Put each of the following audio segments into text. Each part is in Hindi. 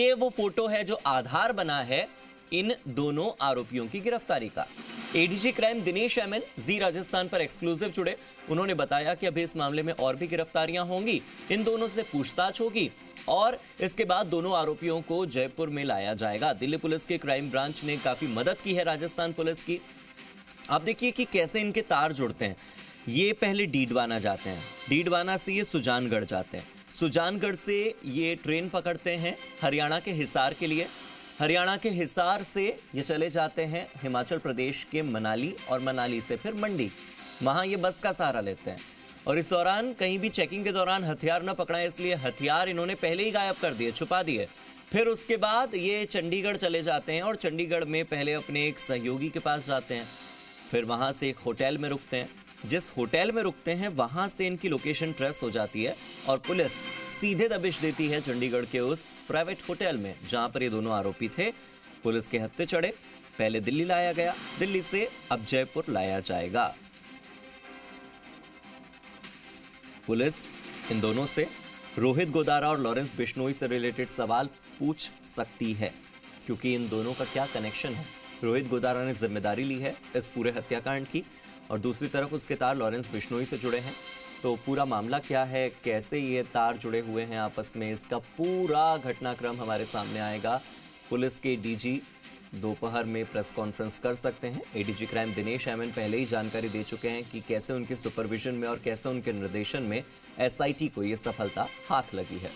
ये वो फोटो है जो आधार बना है इन दोनों आरोपियों की गिरफ्तारी का। एडीजी क्राइम दिनेश एमएन जी राजस्थान पर एक्सक्लूसिव जुड़े। उन्होंने बताया कि अभी इस मामले में और भी गिरफ्तारियां होंगी, इन दोनों से पूछताछ होगी और इसके बाद दोनों आरोपियों को जयपुर में लाया जाएगा। दिल्ली पुलिस के क्राइम ब्रांच ने काफी मदद की है राजस्थान पुलिस की। आप देखिए कि कैसे इनके तार जुड़ते हैं। ये पहले डीडवाना जाते हैं, डीडवाना से ये सुजानगढ़ जाते हैं, सुजानगढ़ से ये ट्रेन पकड़ते हैं हरियाणा के हिसार के लिए, हरियाणा के हिसार से ये चले जाते हैं हिमाचल प्रदेश के मनाली और मनाली से फिर मंडी। वहाँ ये बस का सहारा लेते हैं और इस दौरान कहीं भी चेकिंग के दौरान हथियार न पकड़ाएं, इसलिए हथियार इन्होंने पहले ही गायब कर दिए, छुपा दिए। फिर उसके बाद ये चंडीगढ़ चले जाते हैं और चंडीगढ़ में पहले अपने एक सहयोगी के पास जाते हैं, फिर वहाँ से एक होटल में रुकते हैं। जिस होटल में रुकते हैं वहाँ से इनकी लोकेशन ट्रेस हो जाती है और पुलिस सीधे दबिश देती है चंडीगढ़ के उस प्राइवेट होटल में जहाँ पर ये दोनों आरोपी थे। पुलिस के हत्थे चढ़े, पहले दिल्ली लाया गया, दिल्ली से अब जयपुर लाया जाएगा। पुलिस इन दोनों से रोहित गोदारा और लॉरेंस बिश्नोई से रिलेटेड सवाल पूछ सकती है, क्योंकि इन दोनों का क्या कनेक्शन है। रोहित गोदारा ने जिम्मेदारी ली है इस पूरे हत्याकांड की और दूसरी तरफ उसके तार लॉरेंस बिश्नोई से जुड़े हैं। तो पूरा मामला क्या है, कैसे ये तार जुड़े हुए हैं आपस में, इसका पूरा घटनाक्रम हमारे सामने आएगा। पुलिस के डीजी दोपहर में प्रेस कॉन्फ्रेंस कर सकते हैं। एडीजी क्राइम दिनेश एमएन पहले ही जानकारी दे चुके हैं कि कैसे उनके सुपरविजन में और कैसे उनके निर्देशन में एसआईटी को ये सफलता हाथ लगी है।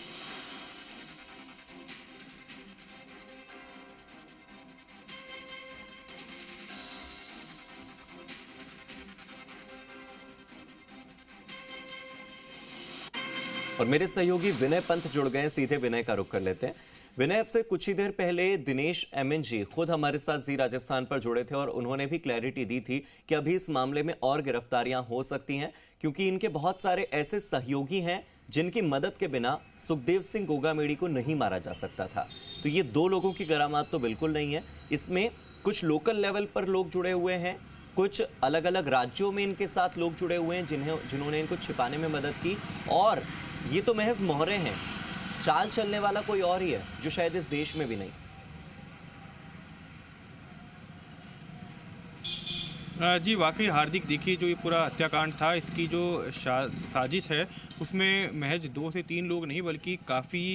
और मेरे सहयोगी विनय पंत जुड़ गए, सीधे विनय का रुख कर लेते हैं। विनय, अब से कुछ ही देर पहले दिनेश एमएन जी खुद हमारे साथ जी राजस्थान पर जुड़े थे और उन्होंने भी क्लैरिटी दी थी कि अभी इस मामले में और गिरफ्तारियां हो सकती हैं, क्योंकि इनके बहुत सारे ऐसे सहयोगी हैं जिनकी मदद के बिना सुखदेव सिंह गोगामेड़ी को नहीं मारा जा सकता था। तो ये दो लोगों की करामात तो बिल्कुल नहीं है, इसमें कुछ लोकल लेवल पर लोग जुड़े हुए हैं, कुछ अलग अलग राज्यों में इनके साथ लोग जुड़े हुए हैं जिन्होंने इनको छिपाने में मदद की, और ये तो महज मोहरे हैं, चाल चलने वाला कोई और ही है जो शायद इस देश में भी नहीं। जी वाकई हार्दिक, देखिए जो ये पूरा हत्याकांड था, इसकी जो साजिश है उसमें महज 2 से 3 लोग नहीं बल्कि काफ़ी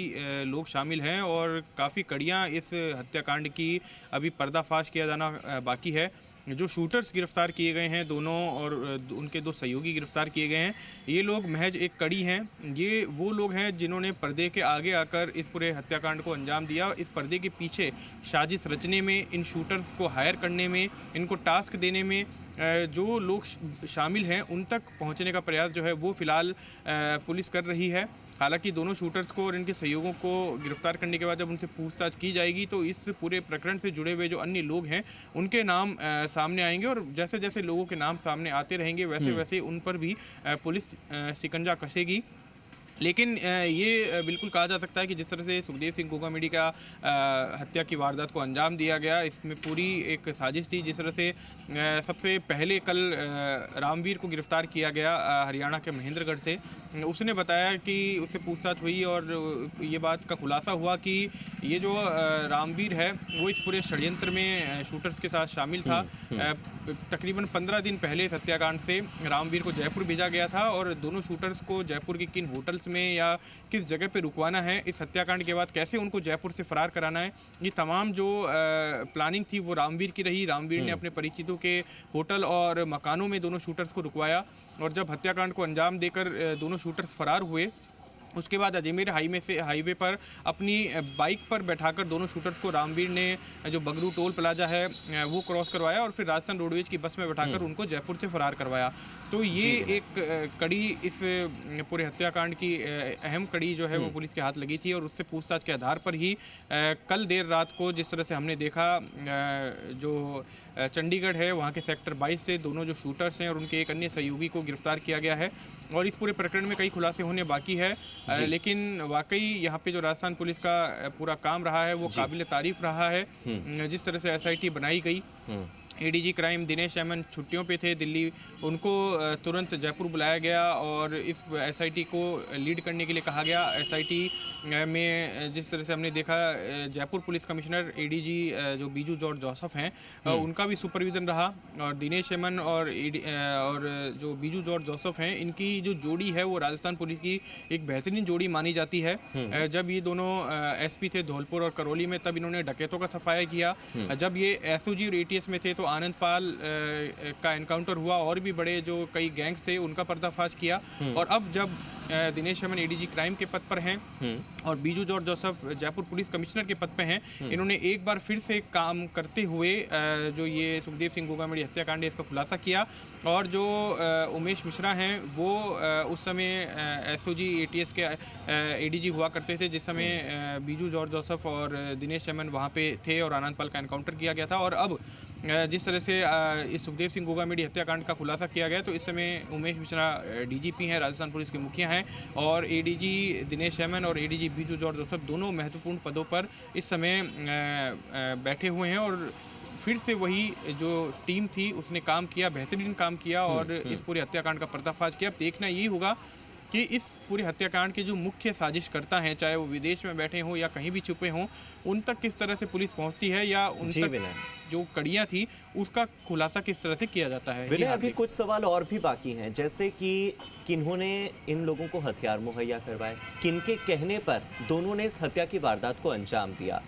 लोग शामिल हैं और काफ़ी कड़ियाँ इस हत्याकांड की अभी पर्दाफाश किया जाना बाकी है। जो शूटर्स गिरफ्तार किए गए हैं दोनों और उनके 2 सहयोगी गिरफ्तार किए गए हैं, ये लोग महज एक कड़ी हैं। ये वो लोग हैं जिन्होंने पर्दे के आगे आकर इस पूरे हत्याकांड को अंजाम दिया। इस पर्दे के पीछे साजिश रचने में, इन शूटर्स को हायर करने में, इनको टास्क देने में जो लोग शामिल हैं उन तक पहुंचने का प्रयास जो है वो फिलहाल पुलिस कर रही है। हालांकि दोनों शूटर्स को और इनके सहयोगों को गिरफ्तार करने के बाद जब उनसे पूछताछ की जाएगी तो इस पूरे प्रकरण से जुड़े हुए जो अन्य लोग हैं उनके नाम सामने आएंगे और जैसे जैसे लोगों के नाम सामने आते रहेंगे वैसे वैसे उन पर भी पुलिस शिकंजा कसेगी। लेकिन ये बिल्कुल कहा जा सकता है कि जिस तरह से सुखदेव सिंह गोगामेड़ी का हत्या की वारदात को अंजाम दिया गया, इसमें पूरी एक साजिश थी। जिस तरह से सबसे पहले कल रामवीर को गिरफ्तार किया गया हरियाणा के महेंद्रगढ़ से, उसने बताया कि उससे पूछताछ हुई और ये बात का खुलासा हुआ कि ये जो रामवीर है वो इस पूरे षड्यंत्र में शूटर्स के साथ शामिल था। तकरीबन 15 दिन पहले इस हत्याकांड से रामवीर को जयपुर भेजा गया था और दोनों शूटर्स को जयपुर के किन होटल्स में या किस जगह पे रुकवाना है, इस हत्याकांड के बाद कैसे उनको जयपुर से फरार कराना है, ये तमाम जो प्लानिंग थी वो रामवीर की रही। रामवीर ने अपने परिचितों के होटल और मकानों में दोनों शूटर्स को रुकवाया और जब हत्याकांड को अंजाम देकर दोनों शूटर्स फरार हुए उसके बाद अजमेर हाईवे पर अपनी बाइक पर बैठाकर दोनों शूटर्स को रामवीर ने जो बगरू टोल प्लाजा है वो क्रॉस करवाया और फिर राजस्थान रोडवेज की बस में बैठाकर उनको जयपुर से फरार करवाया। तो ये एक कड़ी इस पूरे हत्याकांड की अहम कड़ी जो है वो पुलिस के हाथ लगी थी और उससे पूछताछ के आधार पर ही कल देर रात को जिस तरह से हमने देखा जो चंडीगढ़ है वहाँ के सेक्टर 22 से दोनों जो शूटर्स हैं और उनके एक अन्य सहयोगी को गिरफ्तार किया गया है और इस पूरे प्रकरण में कई खुलासे होने बाकी है। लेकिन वाकई यहाँ पे जो राजस्थान पुलिस का पूरा काम रहा है वो काबिल तारीफ रहा है। जिस तरह से एसआईटी बनाई गई, एडीजी क्राइम दिनेश एमएन छुट्टियों पे थे दिल्ली, उनको तुरंत जयपुर बुलाया गया और इस एसआईटी को लीड करने के लिए कहा गया। एसआईटी में जिस तरह से हमने देखा, जयपुर पुलिस कमिश्नर एडीजी जो बीजू जॉर्ज जोसेफ हैं, उनका भी सुपरविजन रहा और दिनेश एमएन और जो बीजू जॉर्ज जोसेफ हैं, इनकी जो जोड़ी है वो राजस्थान पुलिस की एक बेहतरीन जोड़ी मानी जाती है। जब ये दोनों एसपी थे धौलपुर और करौली में, तब इन्होंने डकैतों का सफाया किया। जब ये एसओजी और एटीएस में थे तो आनंद पाल का एनकाउंटर हुआ और भी बड़े जो कई गैंग्स थे उनका पर्दाफाश किया। और अब जब दिनेश एमएन एडीजी क्राइम के पद पर हैं और Biju George Joseph Jaipur police commissioner के पद पे हैं, इन्होंने एक बार फिर से काम करते हुए जो ये सुखदेव सिंह गोगामेडी हत्याकांड है इसका खुलासा किया। और जो उमेश मिश्रा हैं वो उस समय एसओजी एटीएस के एडीजी हुआ करते थे जिस समय बीजू जॉर्ज जोसेफ और दिनेश एमएन वहाँ पे थे और आनंद पाल का एनकाउंटर किया गया था। और अब जिस तरह से इस सुखदेव सिंह गोगामेडी हत्याकांड का खुलासा किया गया, तो इस समय उमेश मिश्रा डीजीपी हैं, राजस्थान पुलिस के मुखिया हैं, और एडीजी दिनेश एमएन और एडीजी बीजू जॉर्ज जोसेफ दोनों महत्वपूर्ण पदों पर इस समय बैठे हुए हैं। और फिर से वही जो टीम थी उसने काम किया, बेहतरीन काम किया और इस पूरे हत्याकांड का पर्दाफाश किया। अब देखना यही होगा कि इस पूरे हत्याकांड के जो मुख्य साजिशकर्ता हैं, चाहे वो विदेश में बैठे हों या कहीं भी छुपे हों, उन तक किस तरह से पुलिस पहुंचती है या उन तक जो कड़ियां थी उसका खुलासा किस तरह से किया जाता है। विनय, अभी कुछ सवाल और भी बाकी हैं, जैसे कि किन्होंने इन लोगों को हथियार मुहैया करवाए, किनके कहने पर दोनों ने इस हत्या की वारदात को अंजाम दिया,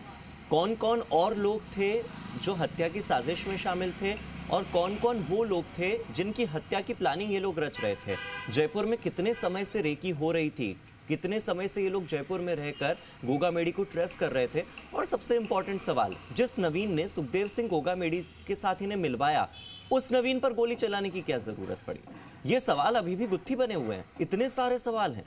कौन कौन और लोग थे जो हत्या की साजिश में शामिल थे, और कौन कौन वो लोग थे जिनकी हत्या की प्लानिंग ये लोग रच रहे थे। जयपुर में कितने समय से रेकी हो रही थी, कितने समय से ये लोग जयपुर में रहकर गोगामेडी को ट्रेस कर रहे थे, और सबसे इंपॉर्टेंट सवाल, जिस नवीन ने सुखदेव सिंह गोगामेडी के साथ इन्हें मिलवाया, उस नवीन पर गोली चलाने की क्या जरूरत पड़ी। ये सवाल अभी भी गुत्थी बने हुए हैं, इतने सारे सवाल हैं।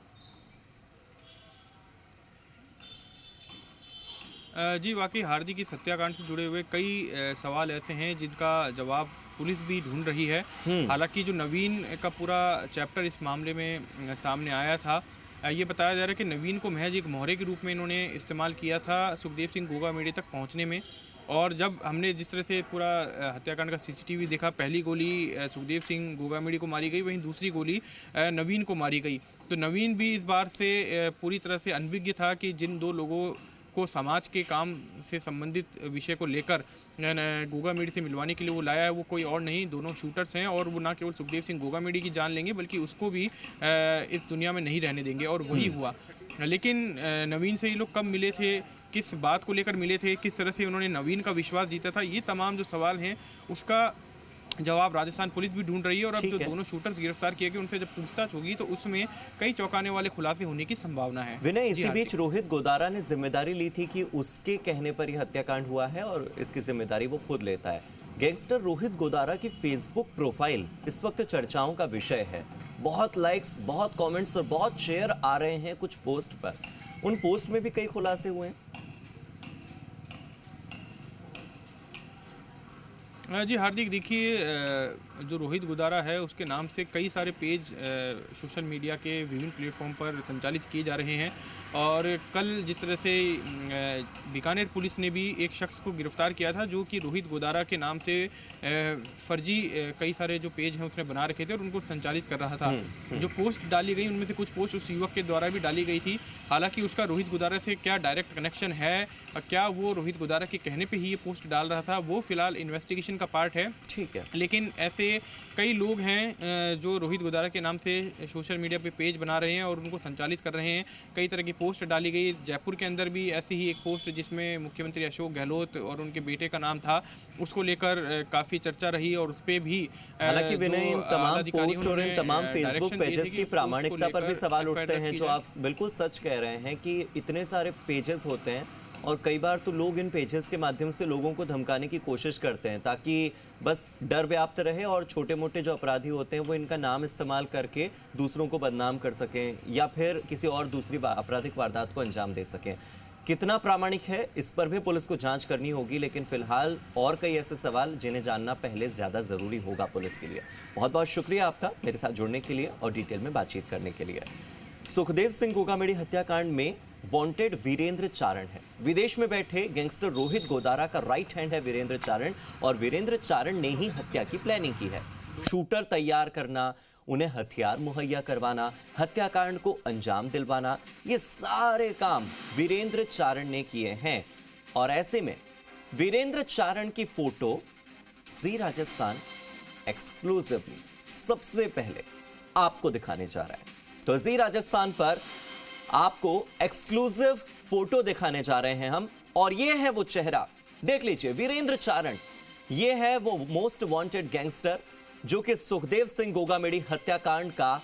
जी वाकई हार्दिक इस हत्याकांड से जुड़े हुए कई सवाल ऐसे हैं जिनका जवाब पुलिस भी ढूंढ रही है। हालांकि जो नवीन का पूरा चैप्टर इस मामले में सामने आया था, ये बताया जा रहा है कि नवीन को महज एक मोहरे के रूप में इन्होंने इस्तेमाल किया था सुखदेव सिंह गोगामेडी तक पहुंचने में। और जब हमने जिस तरह से पूरा हत्याकांड का सीसीटीवी देखा, पहली गोली सुखदेव सिंह गोगामेडी को मारी गई, वहीं दूसरी गोली नवीन को मारी गई। तो नवीन भी इस बार से पूरी तरह से अनभिज्ञ था कि जिन दो लोगों को समाज के काम से संबंधित विषय को लेकर गोगामेडी से मिलवाने के लिए वो लाया है, वो कोई और नहीं, दोनों शूटर्स हैं। और वो ना केवल सुखदेव सिंह गोगामेडी की जान लेंगे बल्कि उसको भी इस दुनिया में नहीं रहने देंगे, और वही हुआ। लेकिन नवीन से ये लोग कब मिले थे, किस बात को लेकर मिले थे, किस तरह से उन्होंने नवीन का विश्वास जीता था, ये तमाम जो सवाल हैं उसका जवाब राजस्थान पुलिस भी ढूंढ रही है। और अब जो दोनों शूटर्स गिरफ्तार किए गए उनसे जब पूछताछ होगी तो उसमें कई चौंकाने वाले खुलासे होने की संभावना है। विनय, इसी बीच रोहित गोदारा ने जिम्मेदारी ली थी कि उसके कहने पर यह हत्याकांड हुआ है और इसकी जिम्मेदारी वो खुद लेता है। गैंगस्टर रोहित गोदारा की फेसबुक प्रोफाइल इस वक्त चर्चाओं का विषय है। बहुत लाइक्स, बहुत कमेंट्स और बहुत शेयर आ रहे हैं कुछ पोस्ट पर। उन पोस्ट में भी कई खुलासे हुए हैं। जी हार्दिक, देखिए जो रोहित गोदारा है उसके नाम से कई सारे पेज सोशल मीडिया के विभिन्न प्लेटफॉर्म पर संचालित किए जा रहे हैं। और कल जिस तरह से बीकानेर पुलिस ने भी एक शख्स को गिरफ्तार किया था जो कि रोहित गोदारा के नाम से फर्जी कई सारे जो पेज हैं उसने बना रखे थे और उनको संचालित कर रहा था। जो पोस्ट डाली गई उनमें से कुछ पोस्ट उस युवक के द्वारा भी डाली गई थी। हालांकि उसका रोहित गोदारा से क्या डायरेक्ट कनेक्शन है, क्या वो रोहित गोदारा के कहने पर ही ये पोस्ट डाल रहा था, वो फिलहाल इन्वेस्टिगेशन का पार्ट है। ठीक है, लेकिन ऐसे कई लोग हैं जो रोहित गोदारा के नाम से सोशल मीडिया पे पेज बना रहे हैं और उनको संचालित कर रहे हैं। कई तरह की पोस्ट डाली गई। जयपुर के अंदर भी ऐसी ही एक पोस्ट जिसमें मुख्यमंत्री अशोक गहलोत और उनके बेटे का नाम था, उसको लेकर काफ़ी चर्चा रही और उस पर भी हालांकि विनय, इन तमाम पोस्ट और इन तमाम फेसबुक पेजेस की प्रामाणिकता पर भी सवाल उठते हैं। जो आप बिल्कुल सच कह रहे हैं कि इतने सारे पेजेस होते हैं और कई बार तो लोग इन पेजेस के माध्यम से लोगों को धमकाने की कोशिश करते हैं ताकि बस डर व्याप्त रहे और छोटे मोटे जो अपराधी होते हैं वो इनका नाम इस्तेमाल करके दूसरों को बदनाम कर सकें या फिर किसी और दूसरी आपराधिक वारदात को अंजाम दे सकें। कितना प्रामाणिक है इस पर भी पुलिस को जांच करनी होगी, लेकिन फिलहाल और कई ऐसे सवाल जिन्हें जानना पहले ज़्यादा ज़रूरी होगा पुलिस के लिए। बहुत बहुत शुक्रिया आपका मेरे साथ जुड़ने के लिए और डिटेल में बातचीत करने के लिए। सुखदेव सिंह गोगामेडी हत्याकांड में वांटेड वीरेंद्र चारण है। विदेश में बैठे गैंगस्टर रोहित गोदारा का राइट हैंड है वीरेंद्र चारण, और वीरेंद्र चारण ने ही हत्या की प्लानिंग की है। शूटर तैयार करना, उन्हें हथियार मुहैया करवाना, हत्याकांड को अंजाम दिलवाना, ये सारे काम वीरेंद्र चारण ने किए हैं। और ऐसे में वीरेंद्र चारण की फोटो जी राजस्थान एक्सक्लूसिवली सबसे पहले आपको दिखाने जा रहा है। तो जी राजस्थान पर आपको एक्सक्लूसिव फोटो दिखाने जा रहे हैं हम, और ये है वो चेहरा, देख लीजिए, वीरेंद्र चारण। ये है वो मोस्ट वांटेड गैंगस्टर जो कि सुखदेव सिंह गोगामेडी हत्याकांड का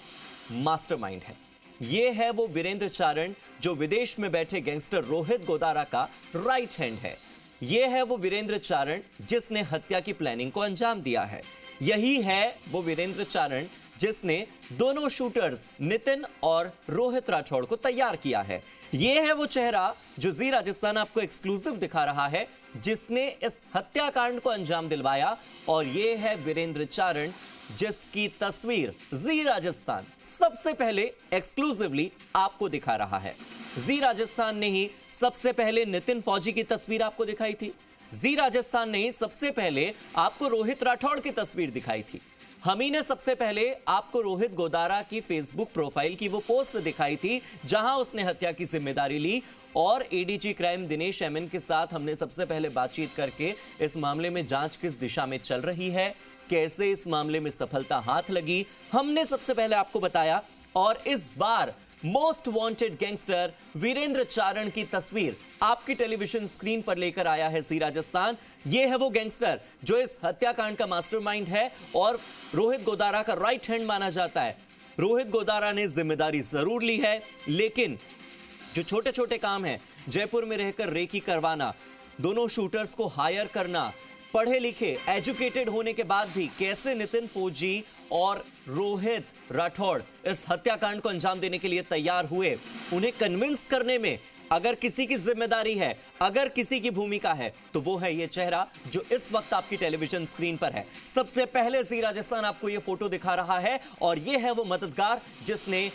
मास्टरमाइंड है। ये है वो वीरेंद्र चारण जो विदेश में बैठे गैंगस्टर रोहित गोदारा का राइट हैंड है। ये है वो वीरेंद्र चारण जिसने हत्या की प्लानिंग को अंजाम दिया है। यही है वो वीरेंद्र चारण जिसने दोनों शूटर्स नितिन और रोहित राठौड़ को तैयार किया है। यह है वो चेहरा जो जी राजस्थान आपको एक्सक्लूसिव दिखा रहा है, जिसने इस हत्याकांड को अंजाम दिलवाया। और यह है वीरेंद्र चारण जिसकी तस्वीर जी राजस्थान सबसे पहले एक्सक्लूसिवली आपको दिखा रहा है। जी राजस्थान ने ही सबसे पहले नितिन फौजी की तस्वीर आपको दिखाई थी। जी राजस्थान ने ही सबसे पहले आपको रोहित राठौड़ की तस्वीर दिखाई थी। हम ही ने सबसे पहले आपको रोहित गोदारा की फेसबुक प्रोफाइल की वो पोस्ट दिखाई थी जहां उसने हत्या की जिम्मेदारी ली। और एडीजी क्राइम दिनेश एमएन के साथ हमने सबसे पहले बातचीत करके इस मामले में जांच किस दिशा में चल रही है, कैसे इस मामले में सफलता हाथ लगी, हमने सबसे पहले आपको बताया। और इस बार मोस्ट वांटेड गैंगस्टर वीरेंद्र चारण की तस्वीर आपकी टेलीविजन स्क्रीन पर लेकर आया है जी राजस्थान। यह है वो गैंगस्टर जो इस हत्याकांड का मास्टरमाइंड है और रोहित गोदारा का राइट हैंड माना जाता है। रोहित गोदारा ने जिम्मेदारी जरूर ली है, लेकिन जो छोटे छोटे काम हैं, जयपुर में रहकर रेकी करवाना, दोनों शूटर्स को हायर करना, पढ़े लिखे एजुकेटेड होने के बाद भी कैसे नितिन फौजी और रोहित राठौड़ इस हत्याकांड को अंजाम देने के लिए तैयार हुए, उन्हें कन्विंस करने में अगर किसी की जिम्मेदारी है, अगर किसी की भूमिका है, तो वो है ये चेहरा जो इस वक्त आपकी टेलीविजन स्क्रीन पर है। सबसे पहले जी राजस्थान आपको ये फोटो दिखा रहा है, और ये है वो मददगार जिसने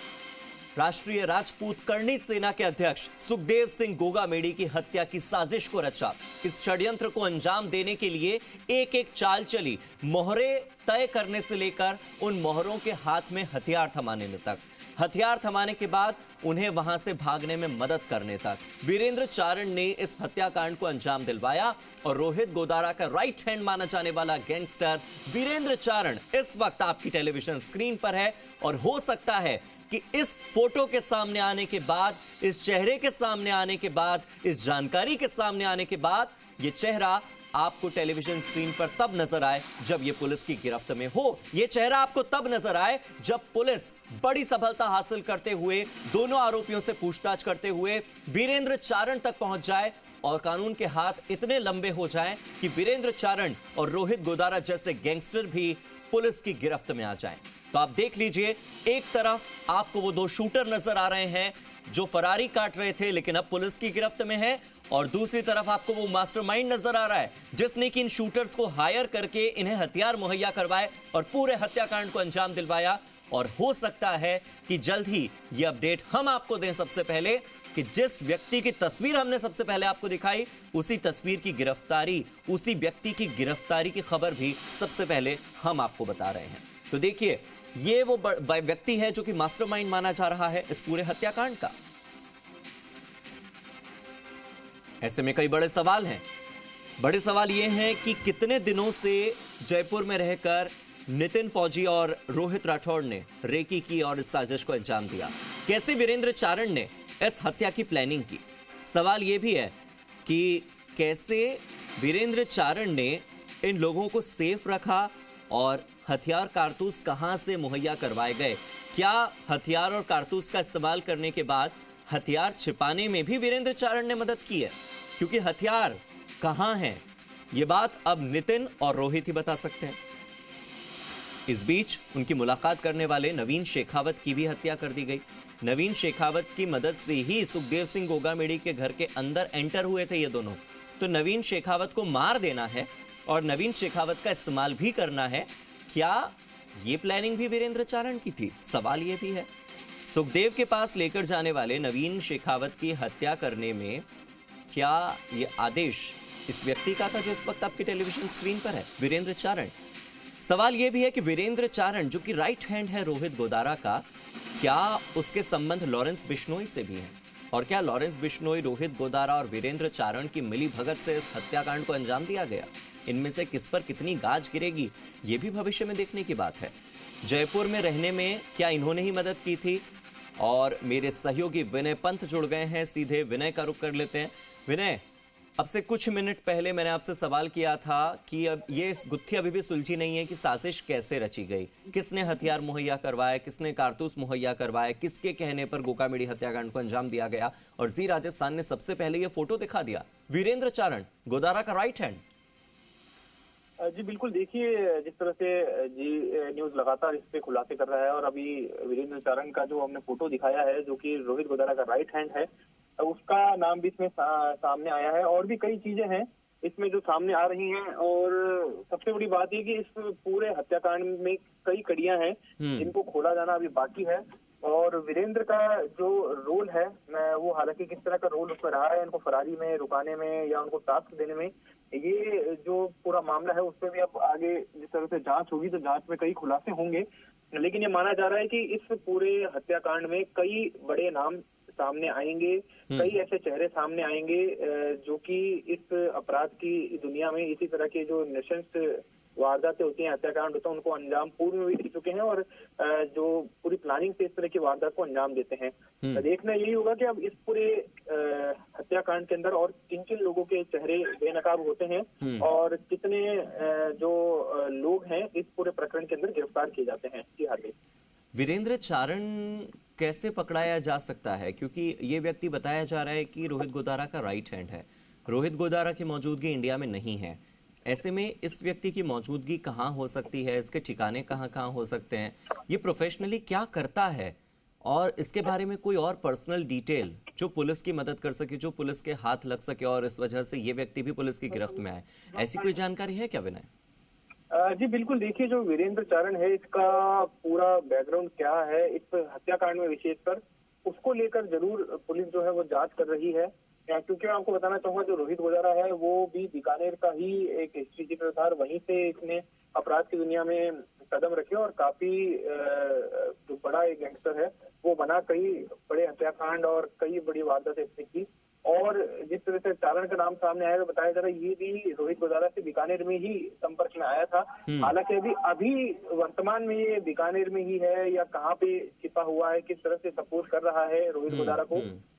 राष्ट्रीय राजपूत करणी सेना के अध्यक्ष सुखदेव सिंह गोगामेडी की हत्या की साजिश को रचा। इस षड्यंत्र को अंजाम देने के लिए एक एक चाल चली, मोहरे तय करने से लेकर उन मोहरों के हाथ में हथियार थमाने तक, हथियार थमाने के बाद उन्हें वहां से भागने में मदद करने तक वीरेंद्र चारण ने इस हत्याकांड को अंजाम दिलवाया। और रोहित गोदारा का राइट हैंड माना जाने वाला गैंगस्टर वीरेंद्र चारण इस वक्त आपकी टेलीविजन स्क्रीन पर है। और हो सकता है कि इस फोटो के सामने आने के बाद, इस चेहरे के सामने आने के बाद, इस जानकारी के सामने आने के बाद ये चेहरा आपको टेलीविजन स्क्रीन पर तब नजर आए जब ये पुलिस की गिरफ्त में हो। ये चेहरा आपको तब नजर आए जब पुलिस बड़ी सफलता हासिल करते हुए, दोनों आरोपियों से पूछताछ करते हुए वीरेंद्र चारण तक पहुंच जाए और कानून के हाथ इतने लंबे हो जाएं कि वीरेंद्र चारण और रोहित गोदारा जैसे गैंगस्टर भी पुलिस की गिरफ्त में आ जाएं। तो आप देख लीजिए, एक तरफ आपको वो दो शूटर नजर आ रहे हैं जो फरारी काट रहे थे लेकिन अब पुलिस की गिरफ्त में है, और दूसरी तरफ आपको वो मास्टरमाइंड नजर आ रहा है जिसने कि इन शूटर्स को हायर करके इन्हें हथियार मुहैया करवाए और पूरे हत्याकांड को अंजाम दिलवाया। और हो सकता है कि जल्द ही ये अपडेट हम आपको दें सबसे पहले कि जिस व्यक्ति की तस्वीर हमने सबसे पहले आपको दिखाई, उसी तस्वीर की गिरफ्तारी, उसी व्यक्ति की गिरफ्तारी की खबर भी सबसे पहले हम आपको बता रहे हैं। तो देखिए, ये वो व्यक्ति है जो कि मास्टरमाइंड माना जा रहा है इस पूरे हत्याकांड का। ऐसे में कई बड़े सवाल हैं। बड़े सवाल ये हैं कि कितने दिनों से जयपुर में रहकर नितिन फौजी और रोहित राठौड़ ने रेकी की और इस साजिश को अंजाम दिया, कैसे वीरेंद्र चारण ने इस हत्या की प्लानिंग की। सवाल यह भी है कि कैसे वीरेंद्र चारण ने इन लोगों को सेफ रखा और हथियार कारतूस कहां से मुहैया करवाए गए। क्या हथियार और कारतूस का इस्तेमाल करने के बाद हथियार छिपाने में भी वीरेंद्र चारण ने मदद की है, क्योंकि हथियार कहां हैं ये बात अब नितिन और रोहित ही बता सकते हैं। इस बीच उनकी मुलाकात करने वाले नवीन शेखावत की भी हत्या कर दी गई। नवीन शेखावत की मदद से ही सुखदेव सिंह गोगामेडी के घर के अंदर एंटर हुए थे ये दोनों। तो नवीन शेखावत को मार देना है और नवीन शेखावत का इस्तेमाल भी करना है। क्या ये प्लानिंग भी वीरेंद्र चारण की थी? सवाल ये भी है। सुखदेव के पास लेकर जाने वाले नवीन शेखावत की हत्या करने में क्या ये आदेश इस व्यक्ति का था जो इस वक्त आपकी टेलीविजन स्क्रीन पर है, वीरेंद्र चारण? सवाल यह भी है कि वीरेंद्र चारण जो कि राइट हैंड है रोहित गोदारा का, क्या उसके संबंध लॉरेंस बिश्नोई से भी हैं? और क्या लॉरेंस बिश्नोई, रोहित गोदारा और वीरेंद्र चारण की मिली भगत से इस हत्याकांड को अंजाम दिया गया? इनमें से किस पर कितनी गाज गिरेगी, ये भी भविष्य में देखने की बात है। जयपुर में रहने में क्या इन्होंने ही मदद की थी? और मेरे सहयोगी विनय पंत जुड़ गए हैं, सीधे विनय का रुख कर लेते हैं। विनय, अब से कुछ मिनट पहले मैंने आपसे सवाल किया था कि अब ये गुत्थी अभी भी सुलझी नहीं है कि साजिश कैसे रची गई, किसने हथियार मुहैया करवाए, किसने कारतूस मुहैया करवाए, किसके कहने पर गोकामेडी हत्याकांड को अंजाम दिया गया। और जी राजस्थान ने सबसे पहले ये फोटो दिखा दिया, वीरेंद्र चारण, गोदारा का राइट हैंड। जी बिल्कुल, देखिए जिस तरह से जी न्यूज लगातार इस पे खुलासे कर रहा है और अभी वीरेंद्र चारण का जो हमने फोटो दिखाया है जो कि रोहित गोदारा का राइट हैंड है, उसका नाम भी इसमें सामने आया है। और भी कई चीजें हैं इसमें जो सामने आ रही हैं। और सबसे बड़ी बात ये कि इस पूरे हत्याकांड में कई कड़ियां हैं जिनको खोला जाना अभी बाकी है। और वीरेंद्र का जो रोल है वो हालांकि किस तरह का रोल उसमें रहा है, उनको फरारी में रुकाने में या उनको टास्क देने में, ये जो पूरा मामला है उसमें भी अब आगे जिस तरह से जांच होगी तो जांच में कई खुलासे होंगे। लेकिन ये माना जा रहा है कि इस पूरे हत्याकांड में कई बड़े नाम सामने आएंगे, कई ऐसे चेहरे सामने आएंगे जो कि इस अपराध की दुनिया में इसी तरह के जो नृशंस वारदातें होती हैं, हत्याकांड होता है, उनको अंजाम पूर्व में भी दे चुके हैं और जो पूरी प्लानिंग से इस तरह की वारदात को अंजाम देते हैं। देखना यही होगा कि अब इस पूरे हत्याकांड के अंदर और किन किन लोगों के चेहरे बेनकाब होते हैं और कितने जो लोग हैं इस पूरे प्रकरण के अंदर गिरफ्तार किए जाते हैं। जी हार्दिक, वीरेंद्र चारण कैसे पकड़ाया जा सकता है, क्योंकि ये व्यक्ति बताया जा रहा है कि रोहित गोदारा का राइट हैंड है, रोहित गोदारा की मौजूदगी इंडिया में नहीं है। ऐसे में इस व्यक्ति की मौजूदगी कहाँ हो सकती है, इसके ठिकाने कहाँ कहाँ हो सकते हैं, ये प्रोफेशनली क्या करता है, और इसके बारे में कोई और पर्सनल डिटेल जो पुलिस की मदद कर सके, जो पुलिस के हाथ लग सके और इस वजह से ये व्यक्ति भी पुलिस की गिरफ्त में आए, ऐसी कोई जानकारी है क्या विनय? जी बिल्कुल, देखिए जो वीरेंद्र चारण है इसका पूरा बैकग्राउंड क्या है इस हत्याकांड में विशेषकर, उसको लेकर जरूर पुलिस जो है वो जांच कर रही है। क्योंकि मैं आपको बताना चाहूंगा जो रोहित गोदारा है वो भी बीकानेर का ही एक हिस्ट्री शीटर था, वहीं से इसने अपराध की दुनिया में कदम रखे और काफी जो बड़ा एक गैंगस्टर है वो बना, कई बड़े हत्याकांड और कई बड़ी वारदातें इसने की। और जिस तरह से चारण का नाम सामने आया तो बताया जा रहा है ये भी रोहित गोदारा से बीकानेर में ही संपर्क में आया था। हालांकि अभी वर्तमान में ये बीकानेर में ही है या कहाँ पे छिपा हुआ है, किस तरह से सपोर्ट कर रहा है रोहित गोदारा को,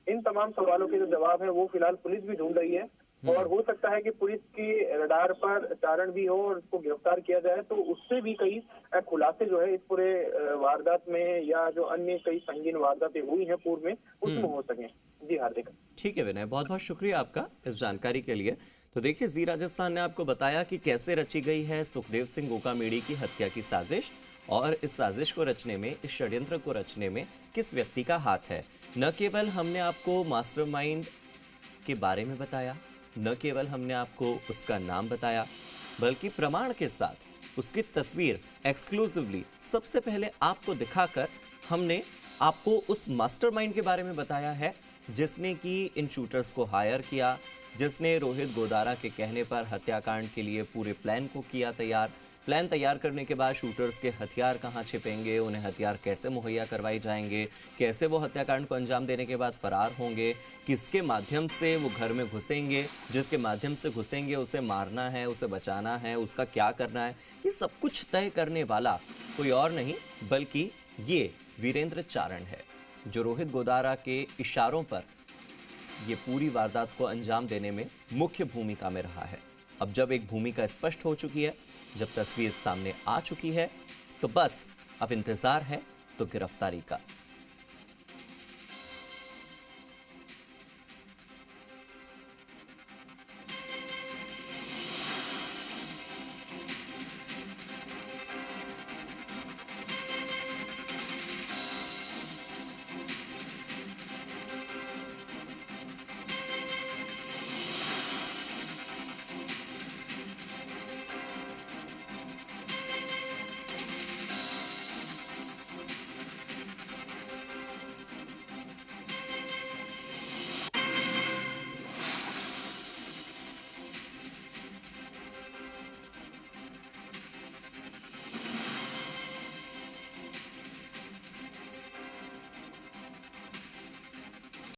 इन तमाम सवालों के जो जवाब है वो फिलहाल पुलिस भी ढूंढ रही है। और हो सकता है कि पुलिस की रडार पर चारण भी हो और उसको गिरफ्तार किया जाए तो उससे भी कई खुलासे जो है इस पूरे वारदात में या जो अन्य कई संगीन वारदातें हुई हैं पूर्व में उसमें हो सके। जी हार्दिक, ठीक है विनय, बहुत बहुत शुक्रिया आपका इस जानकारी के लिए। तो देखिए, जी राजस्थान ने आपको बताया कि कैसे रची गई है सुखदेव सिंह गोकामेडी की हत्या की साजिश, और इस साजिश को रचने में, इस षड्यंत्र को रचने में किस व्यक्ति का हाथ है। न केवल हमने आपको मास्टरमाइंड के बारे में बताया, न केवल हमने आपको उसका नाम बताया, बल्कि प्रमाण के साथ उसकी तस्वीर एक्सक्लूसिवली सबसे पहले आपको दिखाकर हमने आपको उस मास्टरमाइंड के बारे में बताया है जिसने कि इन शूटर्स को हायर किया, जिसने रोहित गोदारा के कहने पर हत्याकांड के लिए पूरे प्लान को किया तैयार। प्लान तैयार करने के बाद शूटर्स के हथियार कहाँ छिपेंगे, उन्हें हथियार कैसे मुहैया करवाए जाएंगे, कैसे वो हत्याकांड को अंजाम देने के बाद फरार होंगे, किसके माध्यम से वो घर में घुसेंगे, जिसके माध्यम से घुसेंगे उसे मारना है, उसे बचाना है, उसका क्या करना है, ये सब कुछ तय करने वाला कोई और नहीं बल्कि ये वीरेंद्र चारण है, जो रोहित गोदारा के इशारों पर ये पूरी वारदात को अंजाम देने में मुख्य भूमिका में रहा है। अब जब एक भूमिका स्पष्ट हो चुकी है, जब तस्वीर सामने आ चुकी है, तो बस अब इंतजार है तो गिरफ्तारी का।